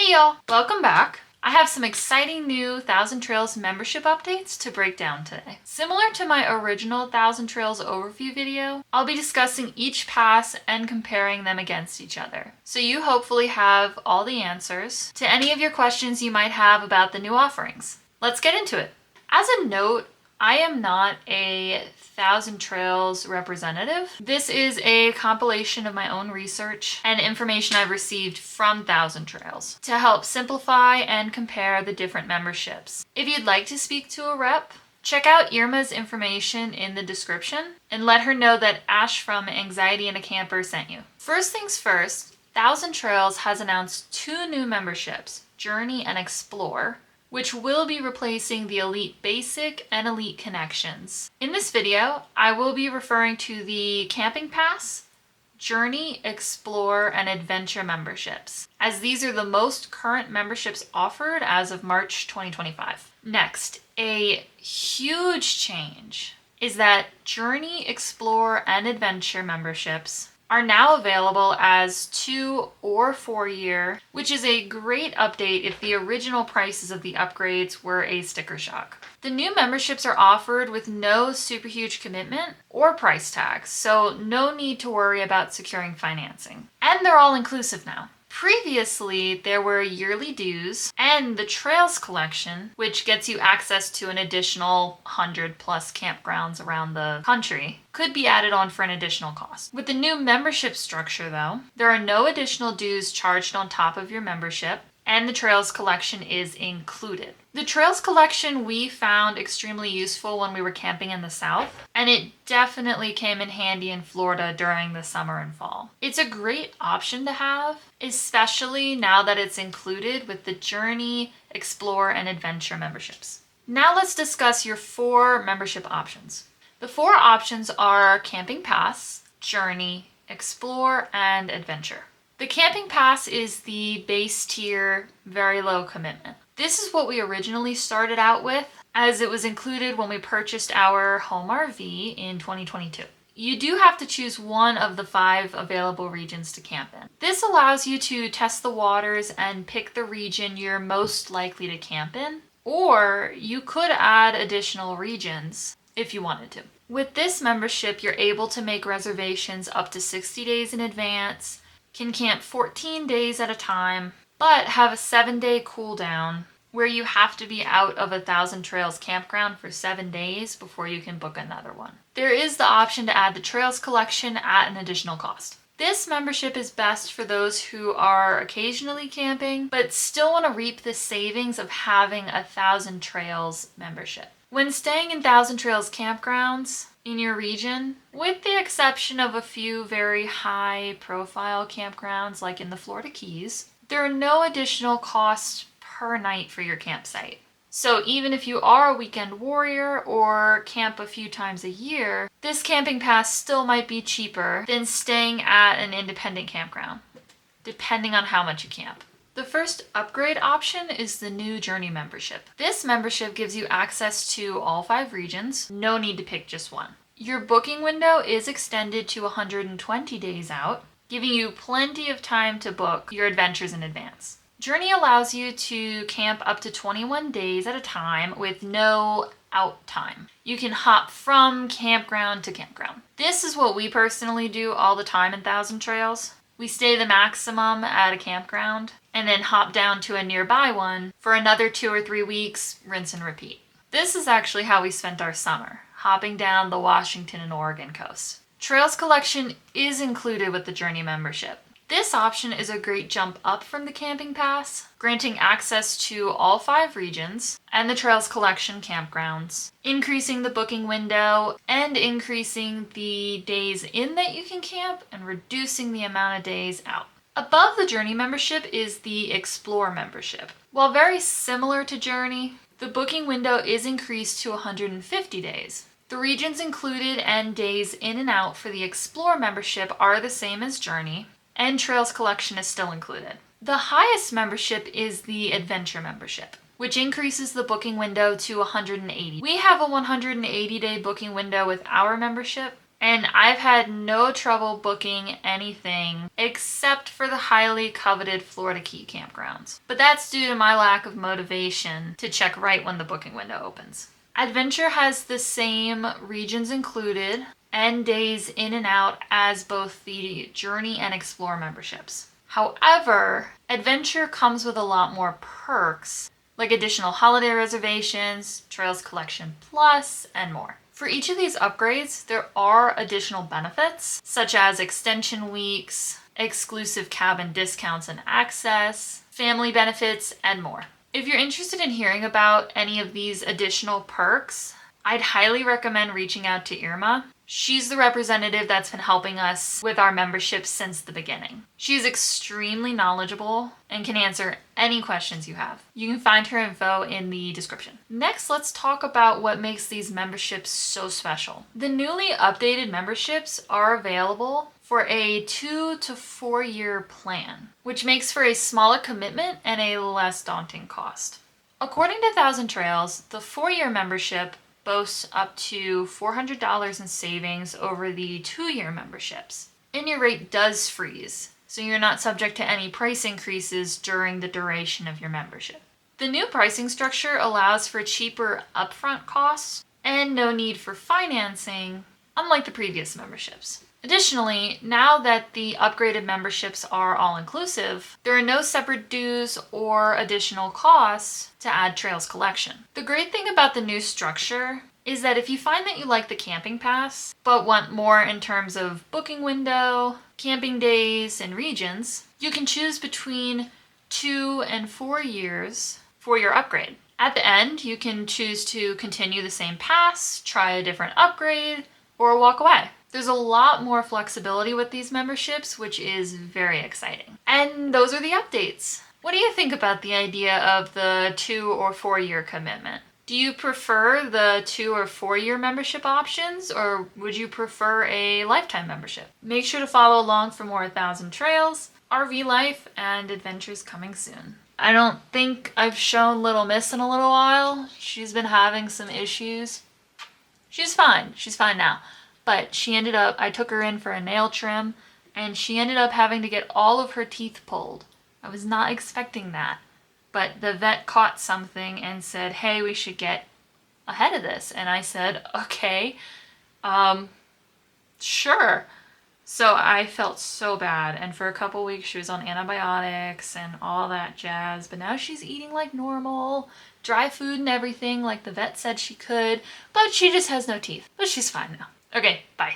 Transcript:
Hey y'all, welcome back. I have some exciting new Thousand Trails membership updates to break down today. Similar to my original Thousand Trails overview video, I'll be discussing each pass and comparing them against each other. So you hopefully have all the answers to any of your questions you might have about the new offerings. Let's get into it. As a note, I am not a Thousand Trails representative. This is a compilation of my own research and information I've received from Thousand Trails to help simplify and compare the different memberships. If you'd like to speak to a rep, check out Irma's information in the description and let her know that Ash from anxietyinacamper sent you. First things first, Thousand Trails has announced two new memberships, Journey and Explore, which will be replacing the Elite Basic and Elite Connections. In this video, I will be referring to the Camping Pass, Journey, Explore, and Adventure memberships, as these are the most current memberships offered as of March 2025. Next, a huge change is that Journey, Explore, and Adventure memberships are now available as 2 or 4 year, which is a great update if the original prices of the upgrades were a sticker shock. The new memberships are offered with no super huge commitment or price tags, so no need to worry about securing financing. And they're all inclusive now. Previously, there were yearly dues and the Trails Collection, which gets you access to an additional 100 plus campgrounds around the country, could be added on for an additional cost. With the new membership structure though, there are no additional dues charged on top of your membership, and the Trails Collection is included. The Trails Collection we found extremely useful when we were camping in the South, and it definitely came in handy in Florida during the summer and fall. It's a great option to have, especially now that it's included with the Journey, Explore, and Adventure memberships. Now let's discuss your 4 membership options. The 4 options are Camping Pass, Journey, Explore, and Adventure. The Camping Pass is the base tier, very low commitment. This is what we originally started out with, as it was included when we purchased our home RV in 2022. You do have to choose one of the 5 available regions to camp in. This allows you to test the waters and pick the region you're most likely to camp in, or you could add additional regions if you wanted to. With this membership, you're able to make reservations up to 60 days in advance, can camp 14 days at a time, but have a 7-day cool down where you have to be out of a Thousand Trails campground for 7 days before you can book another one. There is the option to add the Trails Collection at an additional cost. This membership is best for those who are occasionally camping, but still want to reap the savings of having a Thousand Trails membership. When staying in Thousand Trails campgrounds in your region, with the exception of a few very high profile campgrounds like in the Florida Keys, there are no additional costs per night for your campsite. So even if you are a weekend warrior or camp a few times a year, this camping pass still might be cheaper than staying at an independent campground, depending on how much you camp. The first upgrade option is the new Journey membership. This membership gives you access to all 5 regions, no need to pick just one. Your booking window is extended to 120 days out, giving you plenty of time to book your adventures in advance. Journey allows you to camp up to 21 days at a time with no out time. You can hop from campground to campground. This is what we personally do all the time in Thousand Trails. We stay the maximum at a campground and then hop down to a nearby one for another 2 or 3 weeks, rinse and repeat. This is actually how we spent our summer, hopping down the Washington and Oregon coast. Trails Collection is included with the Journey membership. This option is a great jump up from the Camping Pass, granting access to all 5 regions and the Trails Collection campgrounds, increasing the booking window and increasing the days in that you can camp and reducing the amount of days out. Above the Journey membership is the Explore membership. While very similar to Journey, the booking window is increased to 150 days. The regions included and days in and out for the Explore membership are the same as Journey, and Trails Collection is still included. The highest membership is the Adventure membership, which increases the booking window to 180. We have a 180-day booking window with our membership, And I've had no trouble booking anything except for the highly coveted Florida Key campgrounds. But that's due to my lack of motivation to check right when the booking window opens. Adventure has the same regions included and days in and out as both the Journey and Explore memberships. However, Adventure comes with a lot more perks, like additional holiday reservations, Trails Collection Plus, and more. For each of these upgrades, there are additional benefits, such as extension weeks, exclusive cabin discounts and access, family benefits, and more. If you're interested in hearing about any of these additional perks, I'd highly recommend reaching out to Irma. She's the representative that's been helping us with our memberships since the beginning. She's extremely knowledgeable and can answer any questions you have. You can find her info in the description. Next, let's talk about what makes these memberships so special. The newly updated memberships are available for a 2 to 4 year plan, which makes for a smaller commitment and a less daunting cost. According to Thousand Trails, the 4-year membership boasts up to $400 in savings over the 2-year memberships. And your rate does freeze, so you're not subject to any price increases during the duration of your membership. The new pricing structure allows for cheaper upfront costs and no need for financing, unlike the previous memberships. Additionally, now that the upgraded memberships are all-inclusive, there are no separate dues or additional costs to add Trails Collection. The great thing about the new structure is that if you find that you like the camping pass, but want more in terms of booking window, camping days, and regions, you can choose between 2 and 4 years for your upgrade. At the end, you can choose to continue the same pass, try a different upgrade, or walk away. There's a lot more flexibility with these memberships, which is very exciting. And those are the updates. What do you think about the idea of the 2 or 4 year commitment? Do you prefer the 2 or 4 year membership options, or would you prefer a lifetime membership? Make sure to follow along for more 1,000 Trails, RV life, and adventures coming soon. I don't think I've shown Little Miss in a little while. She's been having some issues. She's fine now. But I took her in for a nail trim, and she ended up having to get all of her teeth pulled. I was not expecting that. But the vet caught something and said, hey, we should get ahead of this. And I said, okay, sure. So I felt so bad. And for a couple weeks, she was on antibiotics and all that jazz. But now she's eating like normal, dry food and everything like the vet said she could. But she just has no teeth. But she's fine now. Okay, bye.